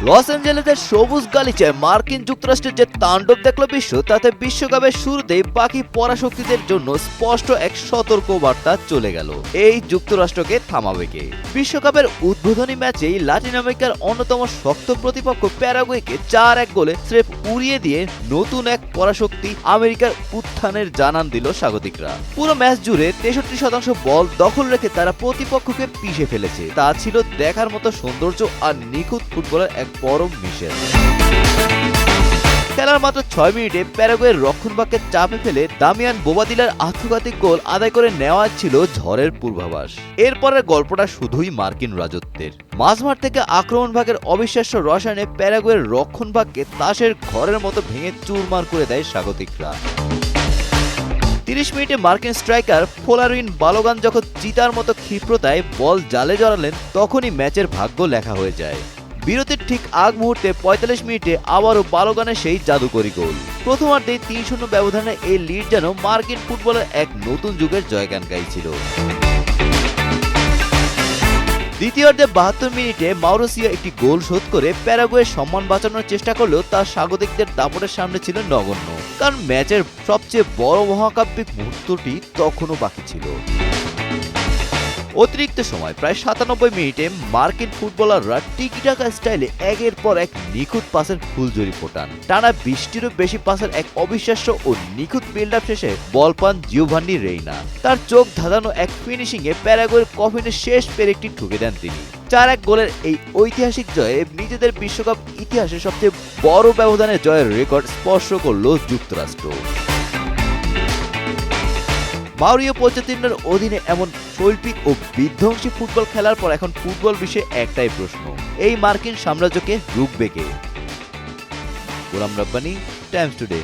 Loss অ্যাঞ্জেলেসের সবুজ গালিচায় মার্কিন যুক্তরাষ্ট্রের যে তাণ্ডব দেখল বিশ্ব, তাতে বিশ্বকাপের শুরুতেই বাকি পরাশক্তিদের জন্য স্পষ্ট এক সতর্ক বার্তা চলে গেল। এই যুক্তরাষ্ট্রকে থামাবে কে? বিশ্বকাপের উদ্বোধনী ম্যাচেই লাতিন আমেরিকার অন্যতম শক্ত প্রতিপক্ষ প্যারাগুয়েকে 4-1 গোলে স্রেফ উড়িয়ে দিয়ে নতুন এক পরাশক্তি আমেরিকার উত্থানের জানান দিল স্বাগতিকরা। পুরো ম্যাচ জুড়ে 63% বল দখল রেখে তারা প্রতিপক্ষকে পিষে ফেলেছে। তা ছিল দেখার মতো সৌন্দর্য আর নিখুঁত ফুটবলের এক পরম মিশেল। খেলার মাত্র 6 মিনিটে প্যারাগুয়ের রক্ষণভাগকে চাপে ফেলে দামিয়ান বোবাদিলার আত্মঘাতী গোল আদায় করে নেওয়া ছিল ঝড়ের পূর্বাভাস। এরপরের গল্পটা শুধুই মার্কিন রাজত্বের। মাঝমাঠ থেকে আক্রমণ ভাগের অবিশ্বাস্য রসায়নে প্যারাগুয়ের রক্ষণভাগকে তাসের ঘরের মতো ভেঙে চুরমার করে দেয় স্বাগতিকরা। 30 মিনিটে মার্কিন স্ট্রাইকার ফোলারিন বালোগান যখন চিতার মতো ক্ষিপ্রতায় বল জালে জড়ালেন, তখনই ম্যাচের ভাগ্য লেখা হয়ে যায়। বিরতির ঠিক আগ মুহূর্তে 45 মিনিটে আবারও বালোগানের সেই জাদুকরী গোল। প্রথমার্ধেই 3-0 ব্যবধানে এই লিড যেন মার্কিন ফুটবলের এক নতুন যুগের জয়গান গাইছিল। দ্বিতীয়ার্ধে 72 মিনিটে মাউরিসিও একটি গোল শোধ করে প্যারাগুয়ের সম্মান বাঁচানোর চেষ্টা করলেও তার স্বাগতিকদের দাপটের সামনে ছিল নগণ্য, কারণ ম্যাচের সবচেয়ে বড় মহাকাব্যিক মুহূর্তটি তখনও বাকি ছিল। অতিরিক্ত সময় প্রায় 97 মিনিটে মার্কিন ফুটবলাররা টিকি-টাকা স্টাইলে একের পর এক নিখুঁত পাসের ফুলঝুরি ফোটান। টানা 20টিরও বেশি পাসের এক অবিশ্বাস্য ও নিখুঁত বিল্ড আপ শেষে বল পান জিওভান্নি রেইনা। তার চোখ ধাঁধানো এক ফিনিশিংয়ে প্যারাগুয়ের কফিনের শেষ পেরেকটি ঠুকে দেন তিনি। 4-1 গোলের এই ঐতিহাসিক জয়ে নিজেদের বিশ্বকাপ ইতিহাসে সবচেয়ে বড় ব্যবধানে জয়ের রেকর্ড স্পর্শ করল যুক্তরাষ্ট্র। মাউরিও পোচেতিনোর অধীনে এমন শৈল্পিক ও বিধ্বংসী ফুটবল খেলার পর এখন ফুটবল বিষয়ে একটাই প্রশ্ন: এই মার্কিন সাম্রাজ্যকে রুখবে কে? Golam Rabbani, Times today.